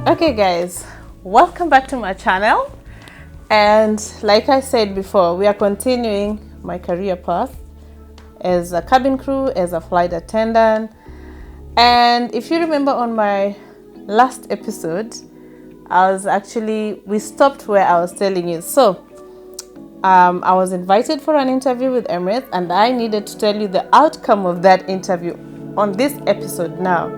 Okay guys, welcome back to my channel, and like I said before, we are continuing my career path as a cabin crew, as a flight attendant. And if you remember on my last episode, we stopped where I was telling you. So I was invited for an interview with Emirates, and I needed to tell you the outcome of that interview on this episode now.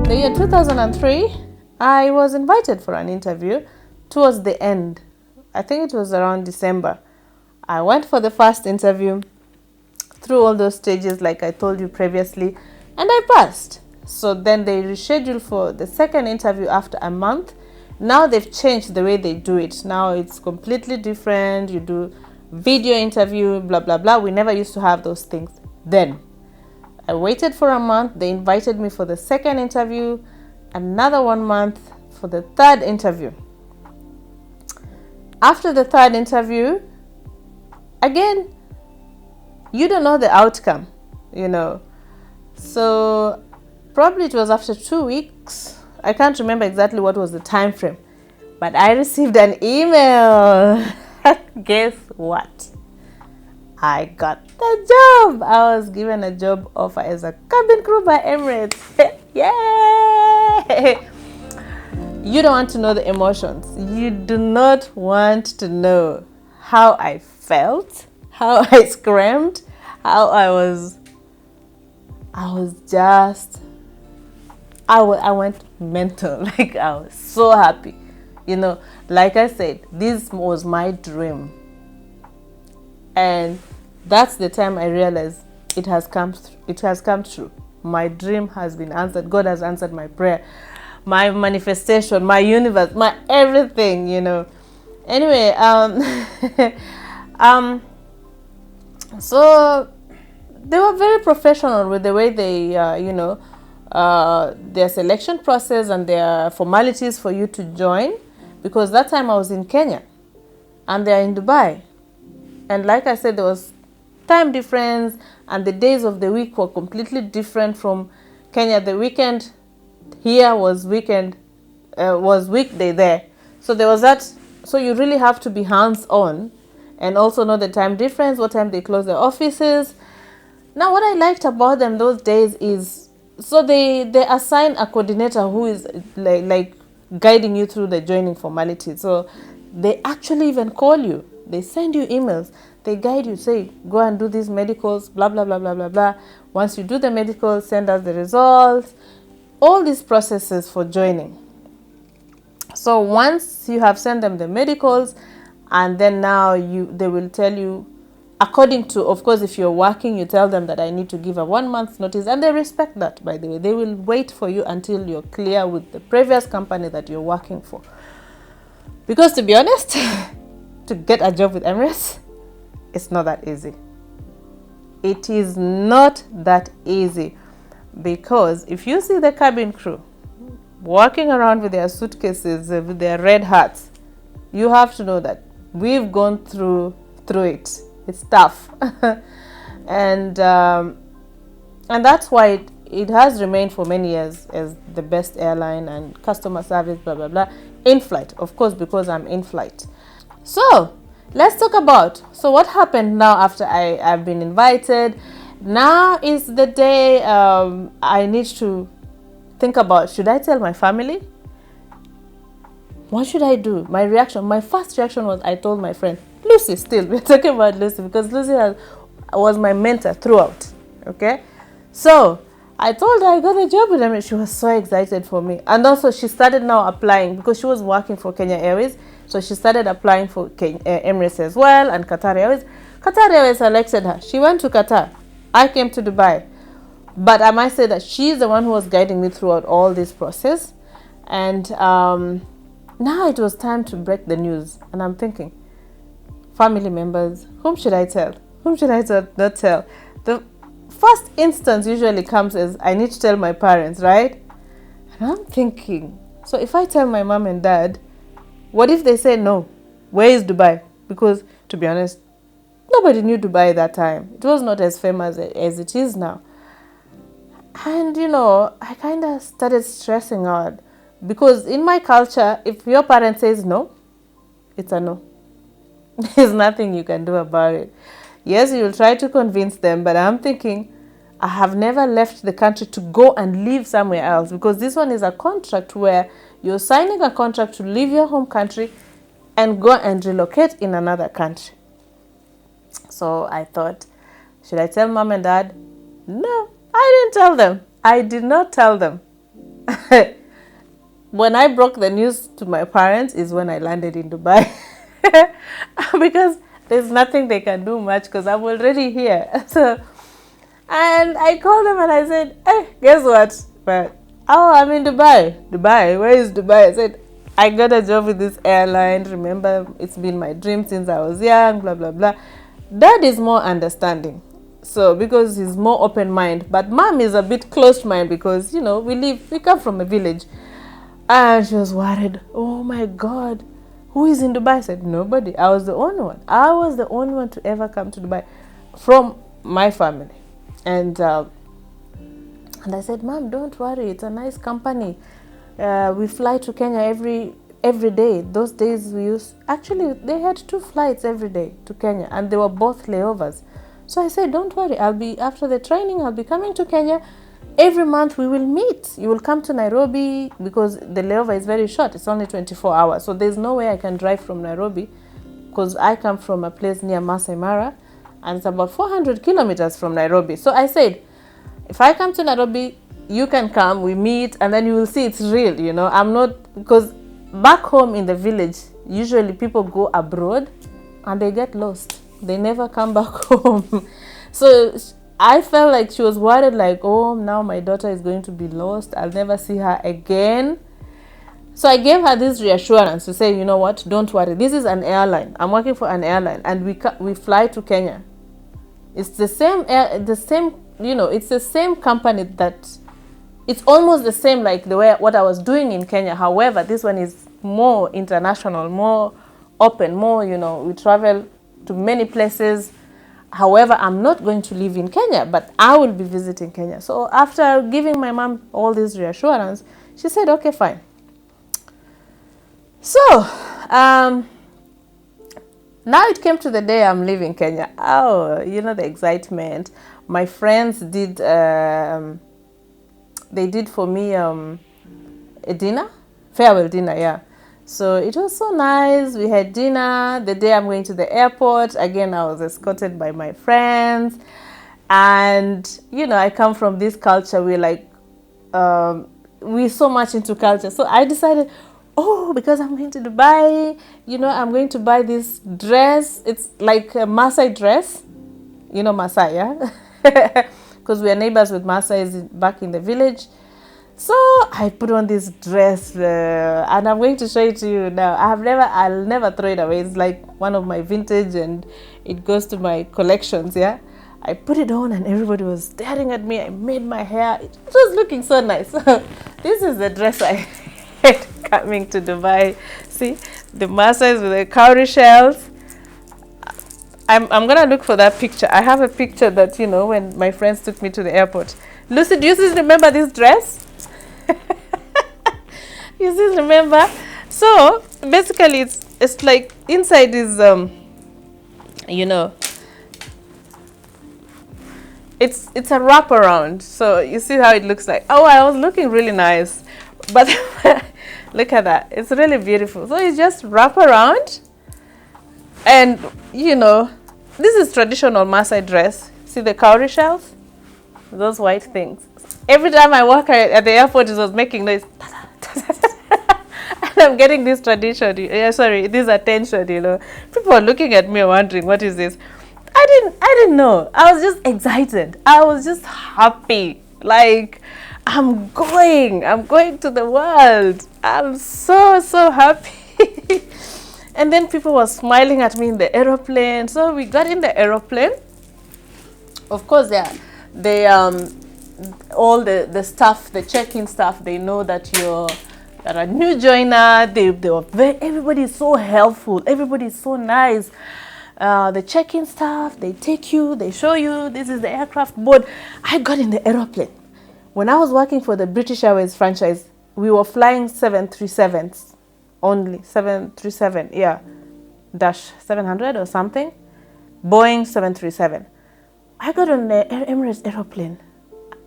The year 2003, I was invited for an interview towards the end. I think it was around December. I went for the first interview through all those stages like I told you previously, and I passed. So then they rescheduled for the second interview after a month. Now they've changed the way they do it. Now it's completely different. You do video interview, blah, blah, blah. We never used to have those things then. I waited for a month. They invited me for the second interview, another 1 month for the third interview. After the third interview, again, you don't know the outcome, you know. So probably it was after 2 weeks. I can't remember exactly what was the time frame, but I received an email. Guess what? I got the job. I was given a job offer as a cabin crew by Emirates. Yay! You don't want to know the emotions. You do not want to know how I felt, how I screamed, how I went mental. Like, I was so happy. You know, like I said, this was my dream. And that's the time I realized it has come true. My dream has been answered. God has answered my prayer, my manifestation, my universe, my everything, you know. Anyway, so they were very professional with the way they, their selection process and their formalities for you to join, because that time I was in Kenya and they're in Dubai. And like I said, there was time difference and the days of the week were completely different from Kenya. The weekend here was weekday there. So there was that. So you really have to be hands-on and also know the time difference, what time they close their offices. Now, what I liked about them those days is, so they assign a coordinator who is like guiding you through the joining formalities. So they actually even call you. They send you emails. They guide you, say, go and do these medicals, blah, blah, blah, blah, blah, blah. Once you do the medicals, send us the results. All these processes for joining. So once you have sent them the medicals, and then now they will tell you, according to, of course, if you're working, you tell them that I need to give a 1 month notice, and they respect that, by the way. They will wait for you until you're clear with the previous company that you're working for. Because to be honest, to get a job with Emirates, it's not that easy. It is not that easy, because if you see the cabin crew walking around with their suitcases, with their red hats, you have to know that we've gone through it. It's tough. and that's why it has remained for many years as the best airline and customer service, blah, blah, blah, in flight, of course, because I'm in flight. So let's talk about, so what happened now after I've been invited. Now is the day I need to think about, should I tell my family? What should I do? My first reaction was, I told my friend, Lucy, still, we're talking about Lucy, because Lucy was my mentor throughout, okay? So I told her I got a job with them. She was so excited for me. And also she started now applying, because she was working for Kenya Airways. So she started applying for Emirates as well, and Qatar Airways. Qatar Airways selected her. She went to Qatar. I came to Dubai. But I might say that she's the one who was guiding me throughout all this process. And now it was time to break the news. And I'm thinking, family members. Whom should I tell? Whom should I not tell? The first instance usually comes as I need to tell my parents, right? And I'm thinking, so if I tell my mom and dad, what if they say no? Where is Dubai? Because, to be honest, nobody knew Dubai at that time. It was not as famous as it is now. And, I kind of started stressing out. Because in my culture, if your parent says no, it's a no. There's nothing you can do about it. Yes, you'll try to convince them, but I'm thinking, I have never left the country to go and live somewhere else, because this one is a contract where you're signing a contract to leave your home country and go and relocate in another country. So I thought, should I tell mom and dad? No, I didn't tell them. I did not tell them. When I broke the news to my parents is when I landed in Dubai. Because there's nothing they can do much because I'm already here. And I called them and I said, hey, guess what? But, I'm in Dubai. Dubai, where is Dubai? I said, I got a job with this airline. Remember, it's been my dream since I was young, blah, blah, blah. Dad is more understanding. So, because he's more open mind. But mom is a bit closed mind because, we come from a village. And she was worried. Oh my God, who is in Dubai? I said, nobody. I was the only one. I was the only one to ever come to Dubai from my family. And I said, Mom, don't worry. It's a nice company. We fly to Kenya every day. Those days actually, they had 2 flights every day to Kenya. And they were both layovers. So I said, don't worry. After the training, I'll be coming to Kenya. Every month we will meet. You will come to Nairobi because the layover is very short. It's only 24 hours. So there's no way I can drive from Nairobi because I come from a place near Masai Mara and it's about 400 kilometers from Nairobi. So I said, if I come to Nairobi, you can come, we meet, and then you will see it's real, I'm not, because back home in the village, usually people go abroad and they get lost. They never come back home. So I felt like she was worried, like, oh, now my daughter is going to be lost. I'll never see her again. So I gave her this reassurance to say, you know what, don't worry. This is an airline. I'm working for an airline, and we fly to Kenya. It's the same, it's the same company that, it's almost the same like what I was doing in Kenya. However, this one is more international, more open, more, we travel to many places. However, I'm not going to live in Kenya, but I will be visiting Kenya. So after giving my mom all this reassurance, she said, okay, fine. So, now it came to the day I'm leaving Kenya. Oh, the excitement. My friends did, they did for me a dinner, farewell dinner, yeah. So it was so nice. We had dinner. The day I'm going to the airport, again, I was escorted by my friends. And, I come from this culture. We're so much into culture. So I decided, because I'm going to Dubai, I'm going to buy this dress. It's like a Maasai dress. Maasai, yeah? Because we are neighbors with Maasais back in the village. So I put on this dress and I'm going to show it to you now. I'll never throw it away. It's like one of my vintage and it goes to my collections, yeah. I put it on and everybody was staring at me. I made my hair. It was looking so nice. So this is the dress I had coming to Dubai. See, the Maasais with the cowrie shells. I'm going to look for that picture. I have a picture that, when my friends took me to the airport. Lucy, do you still remember this dress? You still remember? So basically it's like inside is it's a wraparound. So you see how it looks like. Oh, I was looking really nice, but look at that. It's really beautiful. So it's just wrap around, and this is traditional Maasai dress. See the cowrie shells, those white things. Every time I walk at the airport, it was making noise. And I'm getting this tradition, this attention, People are looking at me wondering, what is this? I didn't know. I was just excited. I was just happy. Like, I'm going to the world. I'm so happy. And then people were smiling at me in the aeroplane. So we got in the aeroplane. Of course, all the staff, the check-in staff, they know that you're a new joiner. They were everybody is so helpful. Everybody is so nice. The check-in staff, they take you, they show you, this is the aircraft board. I got in the aeroplane. When I was working for the British Airways franchise, we were flying 737s only. 737, yeah. Dash 700 or something. Boeing 737. I got on the Emirates aeroplane.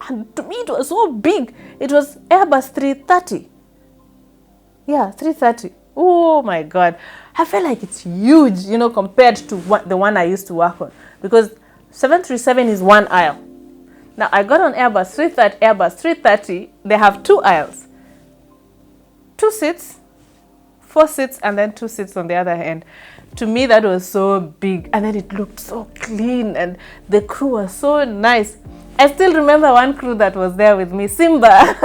And to me, it was so big. It was Airbus 330. Yeah, 330. Oh my God. I felt like it's huge, you know, compared to the one I used to work on. Because 737 is one aisle. Now, I got on Airbus 330. They have 2 aisles. 2 seats, 4 seats, and then 2 seats on the other end. To me, that was so big. And then it looked so clean. And the crew was so nice. I still remember one crew that was there with me, Simba.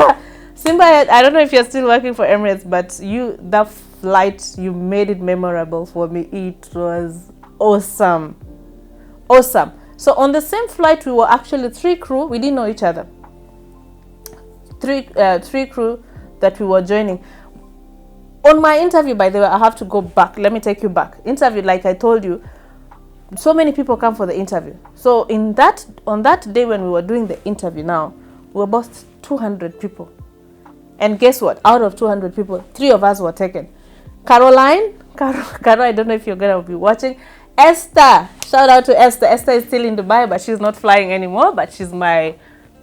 Simba, I don't know if you're still working for Emirates, but that flight, you made it memorable for me. It was awesome. Awesome. So on the same flight, we were actually 3 crew. We didn't know each other. 3 crew that we were joining. On my interview, by the way, I have to go back. Let me take you back. Interview, like I told you, so many people come for the interview. So on that day when we were doing the interview now, we were about 200 people. And guess what? Out of 200 people, 3 of us were taken. Caroline, I don't know if you're going to be watching. Esther, shout out to Esther. Esther is still in Dubai, but she's not flying anymore, but she's my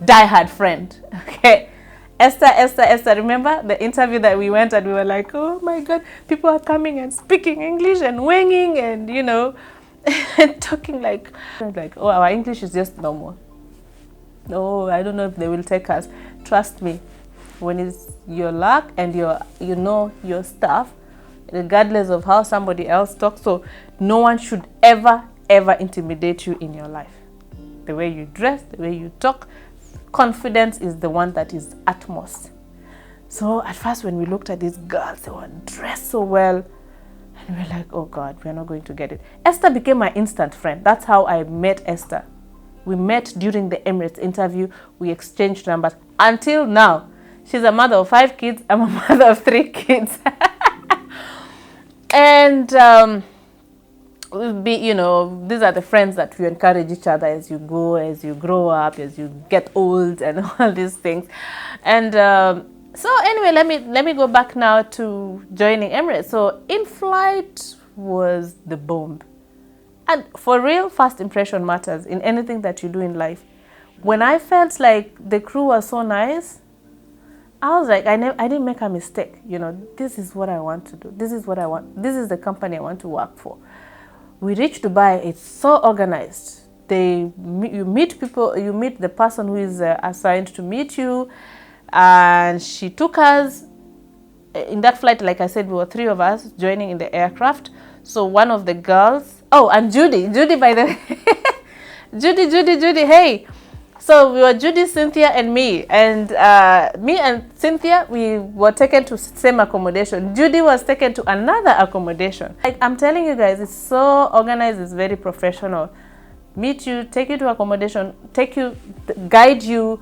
diehard friend. Okay. Esther, remember the interview that we went and we were like, oh my God, people are coming and speaking English and winging and, you know, and talking like, oh, our English is just normal. No, I don't know if they will take us. Trust me, when it's your luck and you know your stuff, regardless of how somebody else talks, so no one should ever intimidate you in your life. The way you dress, the way you talk, confidence is the one that is utmost. So at first when we looked at these girls, they were dressed so well. And we were like, oh God, we're not going to get it. Esther became my instant friend. That's how I met Esther. We met during the Emirates interview. We exchanged numbers. Until now, she's a mother of 5 kids. I'm a mother of 3 kids. And you know, these are the friends that we encourage each other as you go, as you grow up, as you get old, and all these things. And so anyway, let me go back now to joining Emirates. So in flight was the bomb. And for real, first impression matters in anything that you do in life. When I felt like the crew was so nice, I was like, I didn't make a mistake. You know, this is what I want to do. This is what I want. This is the company I want to work for. We reached Dubai. It's so organized. You meet people. You meet the person who is assigned to meet you, and she took us in that flight. Like I said, we were 3 of us joining in the aircraft. So one of the girls. Oh, and Judy, by the way. Judy. Hey. So we were Judy, Cynthia, and me. And me and Cynthia, we were taken to same accommodation. Judy was taken to another accommodation. Like I'm telling you guys, it's so organized, it's very professional. Meet you, take you to accommodation, guide you.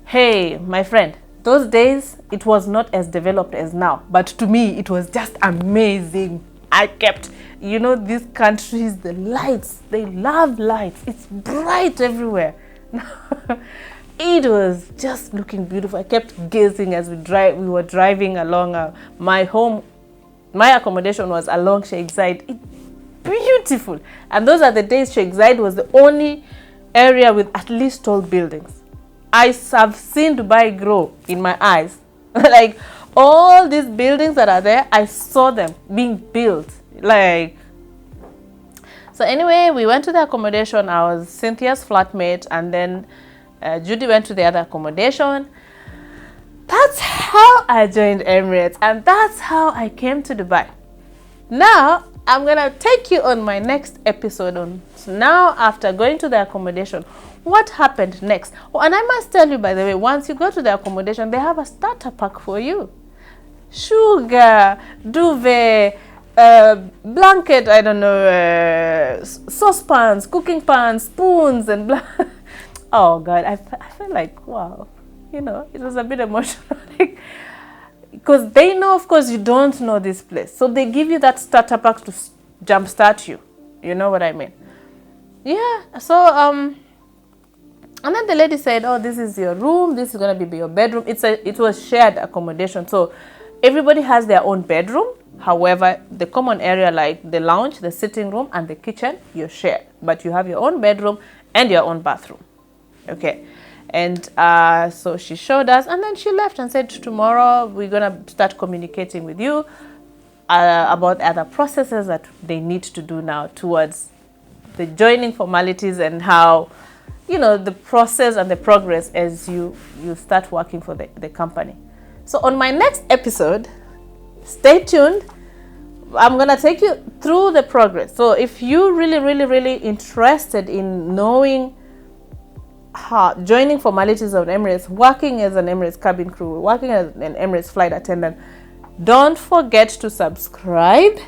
Hey, my friend, those days, it was not as developed as now. But to me, it was just amazing. I kept, you know, these countries, the lights, they love lights. It's bright everywhere. It was just looking beautiful. I kept gazing as we were driving along. My accommodation was along Sheikh Zayed. It's beautiful. And those are the days Sheikh Zayed was the only area with at least tall buildings. I have seen Dubai grow in my eyes. Like all these buildings that are there, I saw them being built. Like, so anyway, we went to the accommodation. I was Cynthia's flatmate, and then Judy went to the other accommodation. That's how I joined Emirates, and that's how I came to Dubai. Now, I'm going to take you on my next episode on now after going to the accommodation. What happened next? Oh, and I must tell you, by the way, once you go to the accommodation, they have a starter pack for you. Sugar, duvet, blanket, I don't know, saucepans, cooking pans, spoons, and blah. Oh God, I felt like, wow, you know, it was a bit emotional. Because they know, of course, you don't know this place. So they give you that starter pack to jumpstart you. You know what I mean? Yeah, so, and then the lady said, oh, this is your room. This is going to be your bedroom. It was shared accommodation. So everybody has their own bedroom. However, the common area like the lounge, the sitting room, and the kitchen, you share. But you have your own bedroom and your own bathroom. Okay. And so she showed us, and then she left and said, tomorrow we're going to start communicating with you about other processes that they need to do now towards the joining formalities and how, you know, the process and the progress as you start working for the company. So on my next episode, stay tuned. I'm going to take you through the progress. So if you're really interested in knowing how joining formalities of Emirates, working as an Emirates cabin crew, working as an Emirates flight attendant, don't forget to subscribe,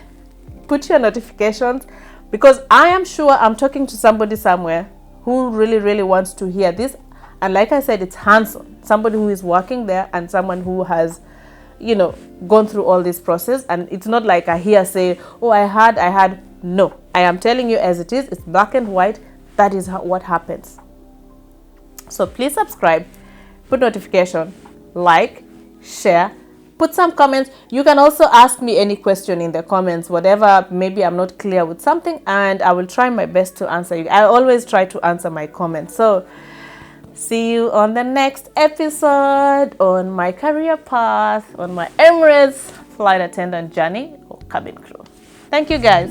put your notifications, because I am sure I'm talking to somebody somewhere who really wants to hear this. And like I said, it's hands-on, somebody who is working there and someone who has, you know, gone through all this process. And it's not like I hear say, oh, I had. No, I am telling you as it is. It's black and white. That is what happens. So please subscribe, put notification, like, share, put some comments. You can also ask me any question in the comments, whatever, maybe I'm not clear with something, and I will try my best to answer you. I always try to answer my comments. So see you on the next episode on my career path, on my Emirates flight attendant journey or cabin crew. Thank you guys.